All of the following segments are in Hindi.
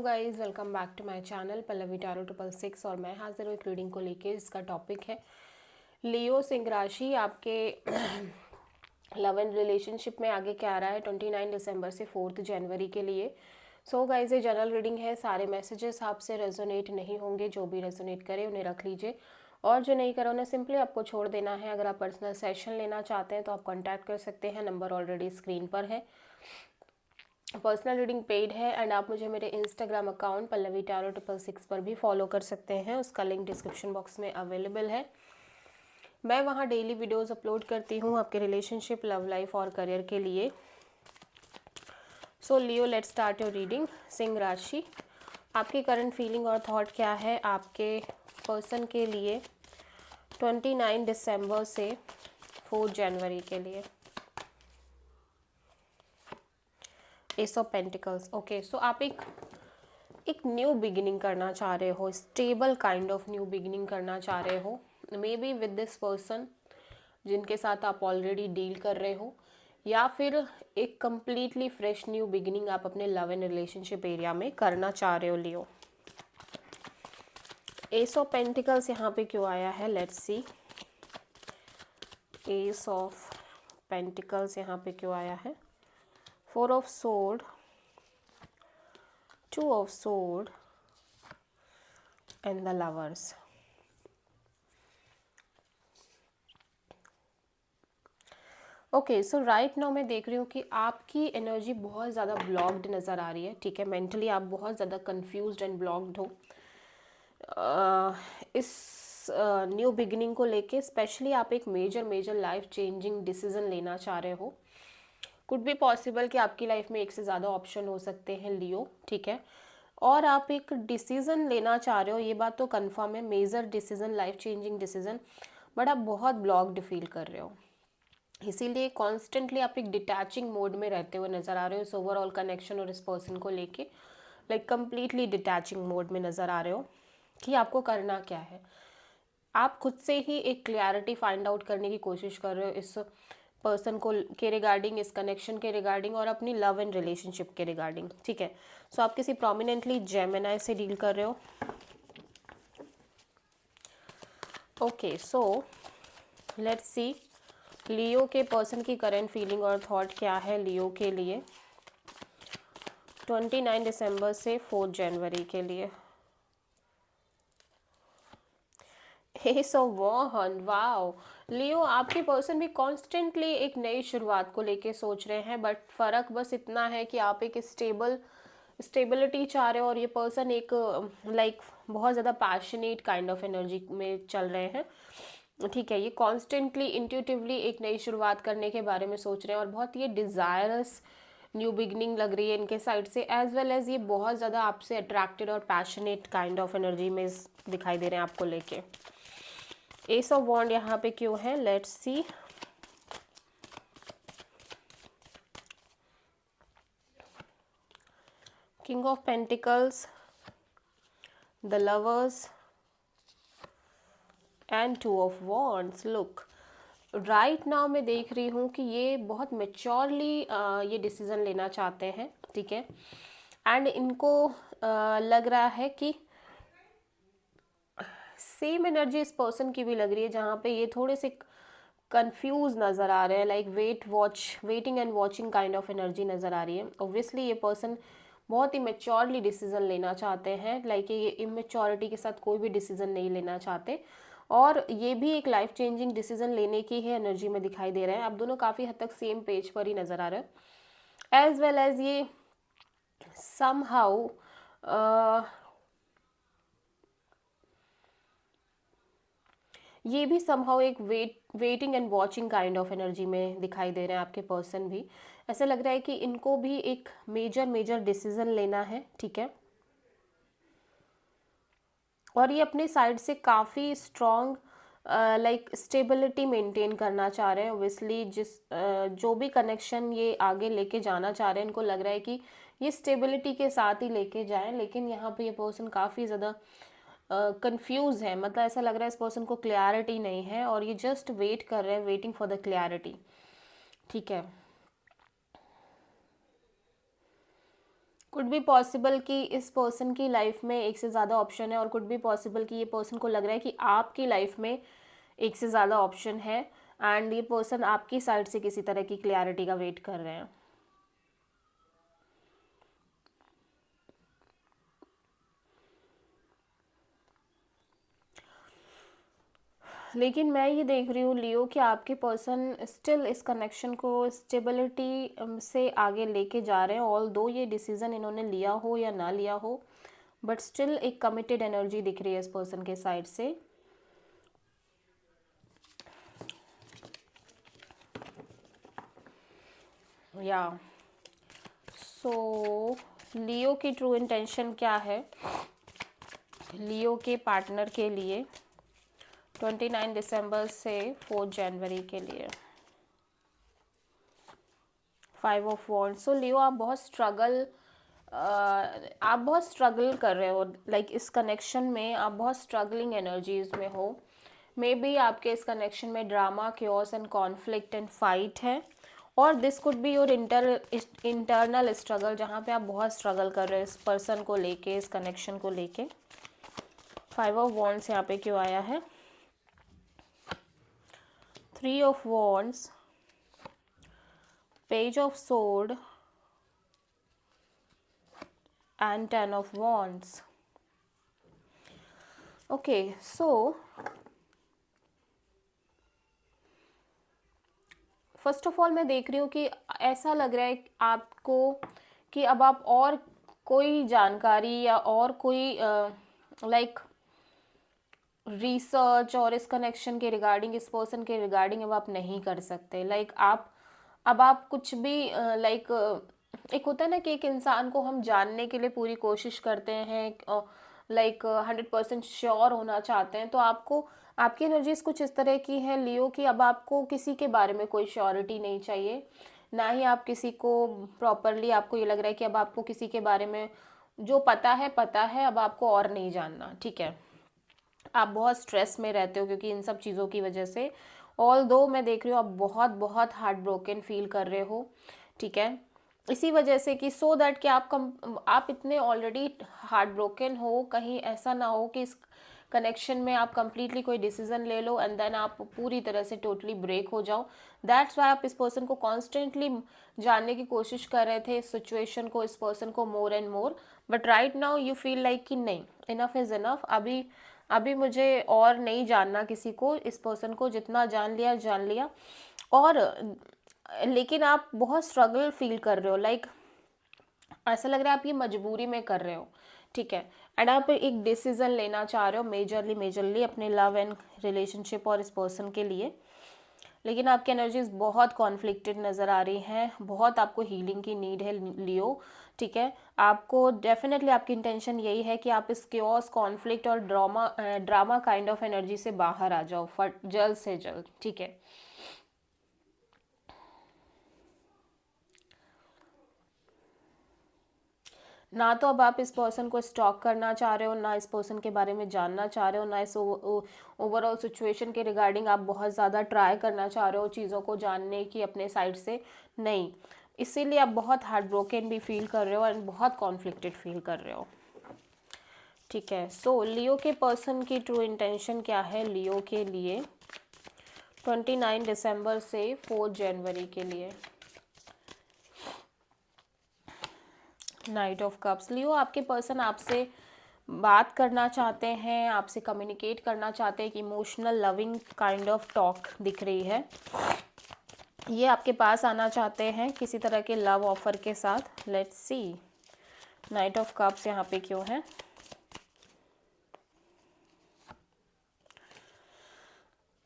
Guys welcome back to my channel Pallavi tarot 666 और मैं हाजिर हूँ एक रीडिंग को लेके। इसका टॉपिक है लियो सिंह राशि आपके लव एंड रिलेशनशिप में आगे क्या आ रहा है 29 दिसंबर से 4 जनवरी के लिए। सो गाइस ये जनरल रीडिंग है, सारे मैसेजेस आपसे रेजोनेट नहीं होंगे, जो भी रेजोनेट करे उन्हें रख लीजिए और जो नहीं करा उन्हें सिंपली आपको छोड़ देना है। अगर आप पर्सनल सेशन लेना चाहते हैं तो आप कॉन्टैक्ट कर सकते हैं, नंबर ऑलरेडी स्क्रीन पर है। पर्सनल रीडिंग पेड है एंड आप मुझे मेरे इंस्टाग्राम अकाउंट पल्लवी टैरो 666 पर भी फॉलो कर सकते हैं, उसका लिंक डिस्क्रिप्शन बॉक्स में अवेलेबल है। मैं वहाँ डेली वीडियोस अपलोड करती हूँ आपके रिलेशनशिप, लव लाइफ और करियर के लिए। So Leo, let's start your reading. सिंह राशि, आपकी करंट फीलिंग और थॉट क्या है आपके पर्सन के लिए 29 दिसंबर से 4 जनवरी के लिए। S of pentacles. ओके, सो आप एक न्यू बिगिनिंग करना चाह रहे हो, stable kind of new beginning करना चाह रहे हो, may be with this person जिनके साथ आप ऑलरेडी डील कर रहे हो, या फिर एक कम्प्लीटली फ्रेश न्यू बिगिनिंग आप अपने लव एंड रिलेशनशिप एरिया में करना चाह रहे हो लियो। एस ऑफ पेंटिकल्स यहाँ पे क्यों आया है, let's see. S of pentacles यहाँ पे क्यों आया है, 4 of sword, 2 of sword and the lovers। Okay, so right now मैं देख रही हूँ कि आपकी एनर्जी बहुत ज़्यादा ब्लॉक्ड नज़र आ रही है। ठीक है, मेंटली आप बहुत ज़्यादा कंफ्यूज्ड एंड ब्लॉक्ड हो इस न्यू बिगिनिंग को लेके। स्पेशली आप एक मेजर लाइफ चेंजिंग डिसीजन लेना चाह रहे हो। कुड बी पॉसिबल कि आपकी लाइफ में एक से ज़्यादा ऑप्शन हो सकते हैं लियो, ठीक है, और आप एक डिसीज़न लेना चाह रहे हो, ये बात तो कंफर्म है, major decision, life changing decision, but आप बहुत ब्लॉक्ड फील कर रहे हो, इसीलिए कॉन्स्टेंटली आप एक डिटैचिंग मोड में रहते हुए नज़र आ रहे हो इस ओवरऑल कनेक्शन और इस पर्सन को लेके। लाइक कम्प्लीटली डिटैचिंग मोड में नज़र आ रहे हो कि आपको करना क्या है। आप खुद से ही एक क्लियरिटी फाइंड आउट करने की कोशिश कर रहे हो इस पर्सन को के रिगार्डिंग, इस कनेक्शन के रिगार्डिंग और अपनी लव एंड रिलेशनशिप के रिगार्डिंग। ठीक है, सो आप किसी प्रोमिनेंटली जेमिनी से डील कर रहे हो। ओके, सो लेट्स सी लियो के पर्सन की करंट फीलिंग और थॉट क्या है लियो के लिए 29 दिसंबर से 4 जनवरी के लिए। एस ऑफ वॉन्ड, वाओ लियो, आपके पर्सन भी कॉन्स्टेंटली एक नई शुरुआत को लेके सोच रहे हैं, बट फ़र्क बस इतना है कि आप एक स्टेबिलिटी चाह रहे हो और ये पर्सन एक लाइक बहुत ज़्यादा पैशनेट काइंड ऑफ एनर्जी में चल रहे हैं। ठीक है, ये कॉन्स्टेंटली इंट्यूटिवली एक नई शुरुआत करने के बारे में सोच रहे हैं और बहुत ये डिज़ायरस न्यू बिगनिंग लग रही है इनके साइड से, एज वेल एज ये बहुत ज़्यादा आपसे अट्रैक्टेड और पैशनेट काइंड ऑफ एनर्जी में दिखाई दे रहे हैं आपको लेके। एस ऑफ वॉन्ड यहाँ पे क्यों है, let's see. King of pentacles, the lovers and 2 of wands. Look, right now मैं देख रही हूँ कि ये बहुत मेच्योरली ये डिसीज़न लेना चाहते हैं, ठीक है, एंड इनको लग रहा है कि सेम एनर्जी इस पर्सन की भी लग रही है, जहाँ पे ये थोड़े से कंफ्यूज नज़र आ रहे हैं, like waiting and watching kind of energy नज़र आ रही है। ऑब्वियसली ये पर्सन बहुत ही मेच्योरली डिसीज़न लेना चाहते हैं, लाइक ये इमेच्योरिटी के साथ कोई भी डिसीज़न नहीं लेना चाहते, और ये भी एक लाइफ चेंजिंग डिसीज़न लेने की है एनर्जी में दिखाई दे रहे हैं। आप दोनों काफ़ी हद तक सेम पेज पर ही नज़र आ रहे हैं, एज वेल एज ये समहाउ ये भी समहाउ एक waiting and watching kind of energy में दिखाई दे रहे हैं आपके पर्सन भी। ऐसा लग रहा है कि इनको भी एक मेजर डिसीजन लेना है, ठीक है, और ये अपने साइड से काफ़ी स्ट्रॉन्ग लाइक स्टेबिलिटी मेंटेन करना चाह रहे हैं। ओब्वियसली जो भी कनेक्शन ये आगे लेके जाना चाह रहे हैं, इनको लग रहा है कि ये स्टेबिलिटी के साथ ही लेके जाएं, लेकिन यहाँ पे ये पर्सन काफ़ी ज़्यादा कंफ्यूज है, मतलब ऐसा लग रहा है इस पर्सन को क्लैरिटी नहीं है और ये जस्ट वेट कर रहे हैं, वेटिंग फॉर द क्लैरिटी। ठीक है, कुड बी पॉसिबल कि इस पर्सन की लाइफ में एक से ज़्यादा ऑप्शन है, और कुड बी पॉसिबल कि ये पर्सन को लग रहा है कि आपकी लाइफ में एक से ज़्यादा ऑप्शन है, एंड ये पर्सन आपकी साइड से किसी तरह की क्लैरिटी का वेट कर रहे हैं। लेकिन मैं ये देख रही हूँ लियो कि आपके पर्सन स्टिल इस कनेक्शन को स्टेबिलिटी से आगे लेके जा रहे हैं, ऑल दो ये डिसीज़न इन्होंने लिया हो या ना लिया हो, बट स्टिल एक कमिटेड एनर्जी दिख रही है इस पर्सन के साइड से। या सो लियो की ट्रू इंटेंशन क्या है लियो के पार्टनर के लिए 29 दिसंबर से 4 जनवरी के लिए? 5 ऑफ वॉन्ड्स। सो लियो आप बहुत स्ट्रगल कर रहे हो, लाइक इस कनेक्शन में आप बहुत स्ट्रगलिंग एनर्जीज में हो। मे बी आपके इस कनेक्शन में drama, chaos and conflict and fight है, और this could be your internal struggle, जहाँ पे आप बहुत स्ट्रगल कर रहे हो इस पर्सन को लेके, इस कनेक्शन को लेके। 5 ऑफ वॉन्ड्स यहाँ पे क्यों आया है? 3 of wands, page of sword and 10 of wands. Okay, so first of all मैं देख रही हूँ कि ऐसा लग रहा है आपको कि अब आप और कोई जानकारी या और कोई लाइक रिसर्च और इस कनेक्शन के रिगार्डिंग, इस पर्सन के रिगार्डिंग अब आप नहीं कर सकते। लाइक अब आप कुछ भी लाइक एक होता है ना कि एक इंसान को हम जानने के लिए पूरी कोशिश करते हैं, लाइक 100% श्योर होना चाहते हैं, तो आपको आपकी एनर्जीज कुछ इस तरह की है लियो कि अब आपको किसी के बारे में कोई श्योरिटी नहीं चाहिए, ना ही आप किसी को प्रॉपरली, आपको ये लग रहा है कि अब आपको किसी के बारे में जो पता है, अब आपको और नहीं जानना। ठीक है, आप बहुत स्ट्रेस में रहते हो क्योंकि इन सब चीज़ों की वजह से, ऑल दो मैं देख रही हूँ आप बहुत बहुत हार्ट ब्रोकन फील कर रहे हो। ठीक है, इसी वजह से कि सो दैट कि आप इतने ऑलरेडी हार्ट ब्रोकन हो, कहीं ऐसा ना हो कि इस कनेक्शन में आप कंप्लीटली कोई डिसीजन ले लो एंड देन आप पूरी तरह से टोटली ब्रेक हो जाओ। दैट्स वाई आप इस पर्सन को कॉन्स्टेंटली जानने की कोशिश कर रहे थे, इस सिचुएशन को, इस पर्सन को more and more, but right now you feel like कि नहीं, इनफ इज़ इनफ, अभी मुझे और नहीं जानना किसी को, इस पर्सन को जितना जान लिया। और लेकिन आप बहुत स्ट्रगल फील कर रहे हो, लाइक ऐसा लग रहा है आप ये मजबूरी में कर रहे हो। ठीक है, एंड आप एक डिसीजन लेना चाह रहे हो मेजरली अपने लव एंड रिलेशनशिप और इस पर्सन के लिए, लेकिन आपकी एनर्जीज बहुत कॉन्फ्लिक्टेड नज़र आ रही हैं, बहुत आपको हीलिंग की नीड है लियो। ठीक है, आपको डेफिनेटली आपकी इंटेंशन यही है कि आप इस क्योस, कॉन्फ्लिक्ट और ड्रामा काइंड ऑफ एनर्जी से बाहर आ जाओ जल्द से जल्द। ठीक है, ना तो अब आप इस पर्सन को स्टॉक करना चाह रहे हो, ना इस पर्सन के बारे में जानना चाह रहे हो, ना इस ओवरऑल सिचुएशन के रिगार्डिंग आप बहुत ज़्यादा ट्राई करना चाह रहे हो चीज़ों को जानने की अपने साइड से, नहीं। इसीलिए आप बहुत हार्ट ब्रोकन भी फील कर रहे हो एंड बहुत कॉन्फ्लिक्टेड फील कर रहे हो। ठीक है, सो लियो के पर्सन की ट्रू इंटेंशन क्या है लियो के लिए 29 दिसंबर से 4 जनवरी के लिए? Night of cups. लियो आपके पर्सन आपसे बात करना चाहते हैं, आपसे कम्युनिकेट करना चाहते हैं, एक emotional loving kind of talk दिख रही है। ये आपके पास आना चाहते हैं किसी तरह के लव ऑफर के साथ। Let's see knight of cups यहाँ पे क्यों है?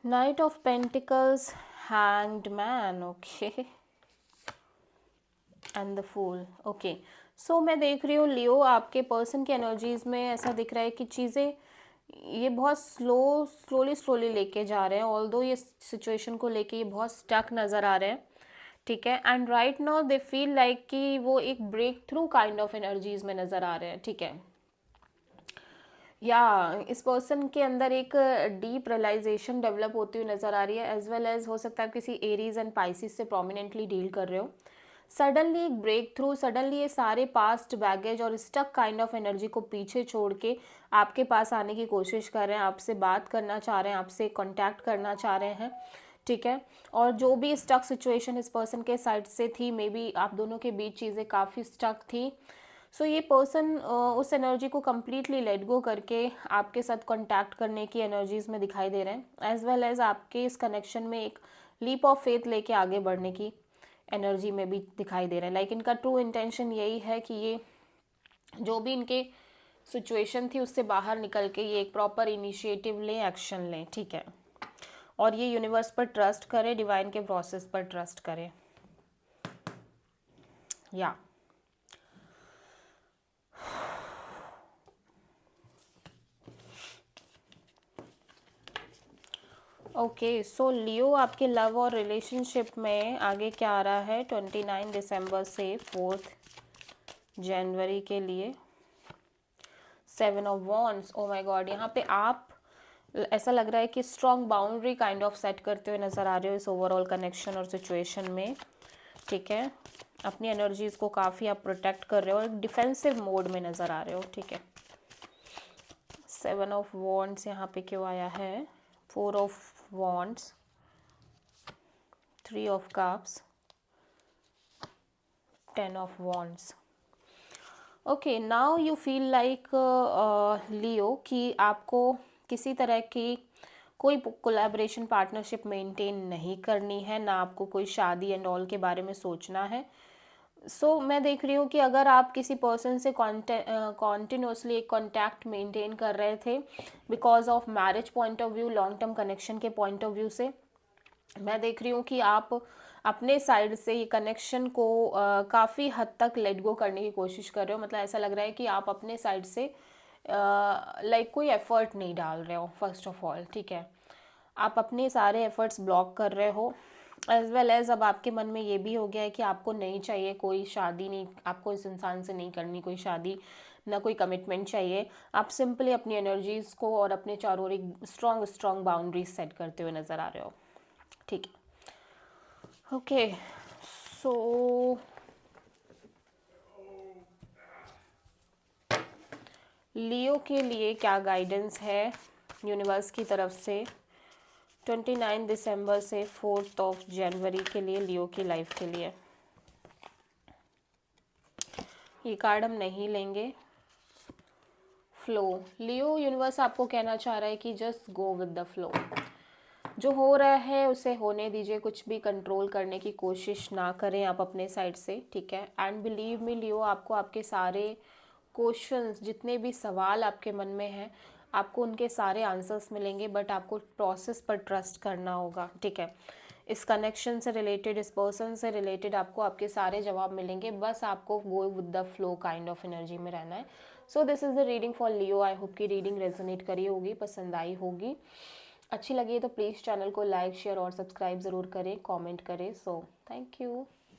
Knight of pentacles, hanged man, okay, and the fool. Okay, so मैं देख रही हूँ लियो आपके पर्सन की एनर्जीज में ऐसा दिख रहा है कि चीज़ें ये बहुत स्लोली लेके जा रहे हैं, ऑल्दो ये सिचुएशन को लेके ये बहुत स्टक नज़र आ रहे हैं। ठीक है, and right now they feel like कि वो एक breakthrough kind of energies में नज़र आ रहे हैं। ठीक है, या इस पर्सन के अंदर एक डीप रियलाइजेशन डेवलप होती हुई नज़र आ रही है, एज वेल एज हो सकता है किसी एरीज एंड पाइसिस से प्रोमिनेंटली डील कर रहे हो। सडनली एक ब्रेक थ्रू, सडनली ये सारे पास्ट बैगेज और स्टक काइंड ऑफ एनर्जी को पीछे छोड़ के आपके पास आने की कोशिश कर रहे हैं, आपसे बात करना चाह रहे हैं, आपसे कांटेक्ट करना चाह रहे हैं, ठीक है। और जो भी स्टक सिचुएशन इस पर्सन के साइड से थी, मे बी आप दोनों के बीच चीज़ें काफ़ी स्टक थी, सो ये पर्सन उस एनर्जी को कम्प्लीटली लेट गो करके आपके साथ कांटेक्ट करने की एनर्जीज में दिखाई दे रहे हैं, एज वेल एज आपके इस कनेक्शन में एक लीप ऑफ फेथ लेके आगे बढ़ने की एनर्जी में भी दिखाई दे रहे हैं। लाइक इनका ट्रू इंटेंशन यही है कि ये जो भी इनके सिचुएशन थी उससे बाहर निकल के ये एक प्रॉपर इनिशिएटिव लें, एक्शन लें, ठीक है। और ये यूनिवर्स पर ट्रस्ट करें, डिवाइन के प्रोसेस पर ट्रस्ट करें, या ओके। सो लियो आपके लव और रिलेशनशिप में आगे क्या आ रहा है 29 दिसंबर से 4 जनवरी के लिए? 7 of wands, oh my God. यहाँ पे आप ऐसा लग रहा है कि strong boundary kind of set करते हुए नज़र आ रहे हो इस ओवरऑल कनेक्शन और सिचुएशन में, ठीक है। अपनी एनर्जीज को काफ़ी आप प्रोटेक्ट कर रहे हो और एक डिफेंसिव मोड में नज़र आ रहे हो, ठीक है। 7 ऑफ वॉन्ड्स यहाँ पे क्यों आया है? 4 of wands, 3 of cups, 10 of wands. Okay, now you feel like Leo कि आपको किसी तरह की कोई कोलैबोरेशन पार्टनरशिप मेंटेन नहीं करनी है, ना आपको कोई शादी एंड ऑल के बारे में सोचना है। सो मैं देख रही हूँ कि अगर आप किसी पर्सन से कॉन्टिन्यूसली एक कॉन्टैक्ट मेंटेन कर रहे थे because of marriage point of view, long term connection के पॉइंट ऑफ व्यू से, मैं देख रही हूँ कि आप अपने साइड से ये कनेक्शन को काफ़ी हद तक लेट गो करने की कोशिश कर रहे हो। मतलब ऐसा लग रहा है कि आप अपने साइड से लाइक कोई एफर्ट नहीं डाल रहे हो, फर्स्ट ऑफ ऑल, ठीक है। आप अपने सारे एफर्ट्स ब्लॉक कर रहे हो, एज वेल एज अब आपके मन में ये भी हो गया है कि आपको नहीं चाहिए कोई शादी, नहीं, आपको इस इंसान से नहीं करनी कोई शादी, ना कोई कमिटमेंट चाहिए। आप सिंपली अपनी एनर्जीज़ को और अपने चारों ओर एक स्ट्रॉन्ग बाउंड्रीज सेट करते हुए नज़र आ रहे हो, ठीक है। ओके, सो लियो के लिए क्या गाइडेंस है यूनिवर्स की तरफ से 29 दिसंबर से 4 ऑफ जनवरी के लिए, लियो की लाइफ के लिए? ये कार्ड हम नहीं लेंगे। फ्लो, लियो यूनिवर्स आपको कहना चाह रहा है कि just go with the flow. जो हो रहा है उसे होने दीजिए, कुछ भी कंट्रोल करने की कोशिश ना करें आप अपने साइड से, ठीक है। एंड बिलीव मी लियो, आपको आपके सारे क्वेश्चंस, जितने भी सवाल आपके मन में हैं, आपको उनके सारे आंसर्स मिलेंगे, बट आपको प्रोसेस पर ट्रस्ट करना होगा, ठीक है। इस कनेक्शन से रिलेटेड, इस पर्सन से रिलेटेड आपको आपके सारे जवाब मिलेंगे, बस आपको go with the flow kind of energy में रहना है। So this is the reading for Leo. I hope की रीडिंग रेजोनेट करी होगी, पसंद आई होगी। अच्छी लगी है तो प्लीज़ चैनल को लाइक, शेयर और सब्सक्राइब ज़रूर करें, कमेंट करें। So thank you.